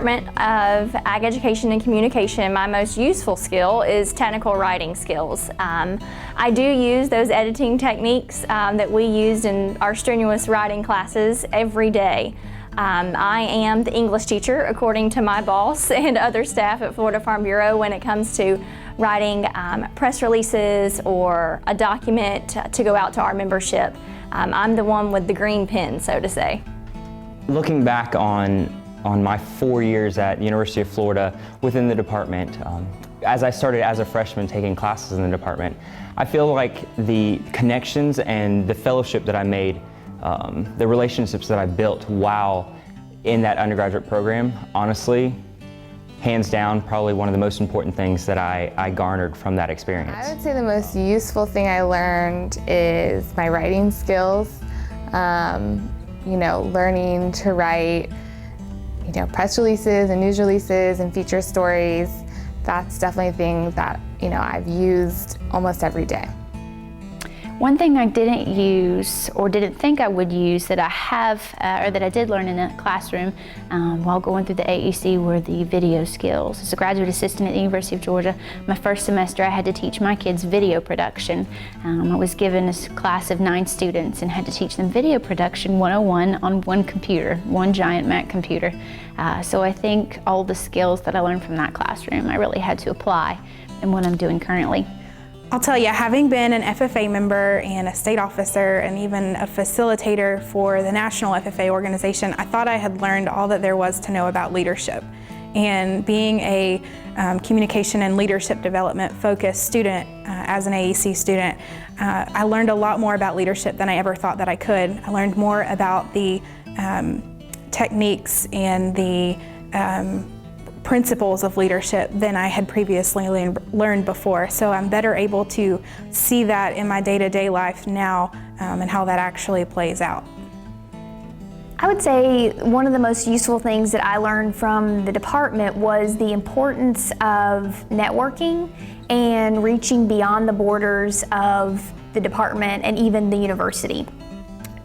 Department of Ag Education and Communication, my most useful skill is technical writing skills. I do use those editing techniques that we used in our strenuous writing classes every day. I am the English teacher, according to my boss and other staff at Florida Farm Bureau, when it comes to writing press releases or a document to go out to our membership. I'm the one with the green pen, so to say. Looking back on my 4 years at the University of Florida within the department, as I started as a freshman taking classes in the department, I feel like the connections and the fellowship that I made, the relationships that I built while in that undergraduate program, honestly, hands down, probably one of the most important things that I garnered from that experience. I would say the most useful thing I learned is my writing skills. You know, learning to write, you know, press releases and news releases and feature stories. That's definitely a thing that, you know, I've used almost every day. One thing I didn't use or didn't think I would use that I have or that I did learn in a classroom while going through the AEC were the video skills. As a graduate assistant at the University of Georgia, my first semester I had to teach my kids video production. I was given a class of 9 students and had to teach them video production 101 on one computer, one giant Mac computer. So I think all the skills that I learned from that classroom I really had to apply in what I'm doing currently. I'll tell you, having been an FFA member and a state officer and even a facilitator for the National FFA organization, I thought I had learned all that there was to know about leadership. And being a communication and leadership development focused student, as an AEC student, I learned a lot more about leadership than I ever thought that I could. I learned more about the techniques and the principles of leadership than I had previously learned before. So I'm better able to see that in my day-to-day life now and how that actually plays out. I would say one of the most useful things that I learned from the department was the importance of networking and reaching beyond the borders of the department and even the university.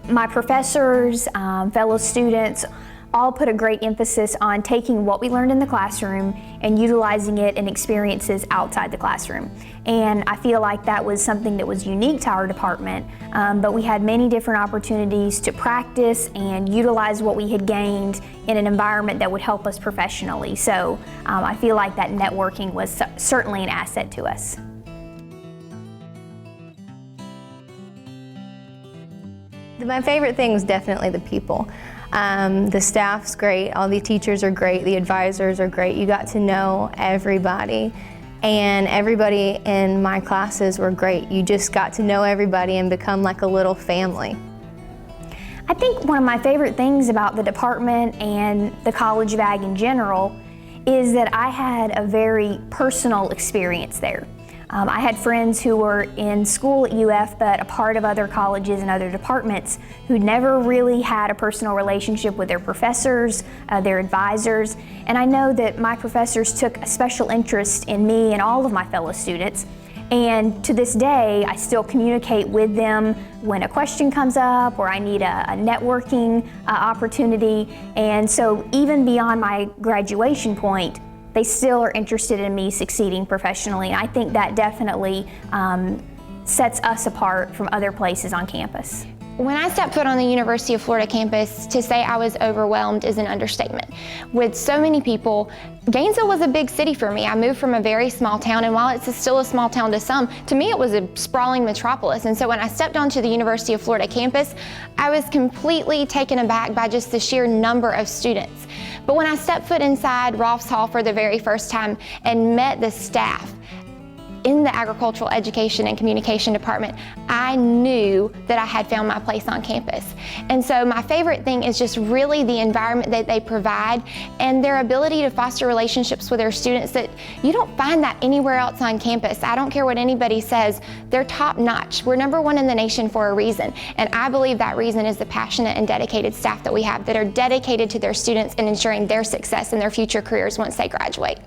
My professors, fellow students, all put a great emphasis on taking what we learned in the classroom and utilizing it in experiences outside the classroom. And I feel like that was something that was unique to our department, but we had many different opportunities to practice and utilize what we had gained in an environment that would help us professionally. So I feel like that networking was certainly an asset to us. My favorite thing was definitely the people. The staff's great, all the teachers are great, the advisors are great. You got to know everybody, and everybody in my classes were great. You just got to know everybody and become like a little family. I think one of my favorite things about the department and the College of Ag in general is that I had a very personal experience there. I had friends who were in school at UF but a part of other colleges and other departments who never really had a personal relationship with their professors, their advisors, and I know that my professors took a special interest in me and all of my fellow students, and to this day I still communicate with them when a question comes up or I need a networking opportunity, and so even beyond my graduation point, they still are interested in me succeeding professionally, and I think that definitely sets us apart from other places on campus. When I stepped foot on the University of Florida campus, to say I was overwhelmed is an understatement. With so many people, Gainesville was a big city for me. I moved from a very small town, and while it's still a small town to some, to me it was a sprawling metropolis. And so when I stepped onto the University of Florida campus, I was completely taken aback by just the sheer number of students. But when I stepped foot inside Rolf's Hall for the very first time and met the staff in the Agricultural Education and Communication Department, I knew that I had found my place on campus. And so my favorite thing is just really the environment that they provide and their ability to foster relationships with their students that you don't find that anywhere else on campus. I don't care what anybody says, they're top notch. We're #1 in the nation for a reason. And I believe that reason is the passionate and dedicated staff that we have that are dedicated to their students and ensuring their success in their future careers once they graduate.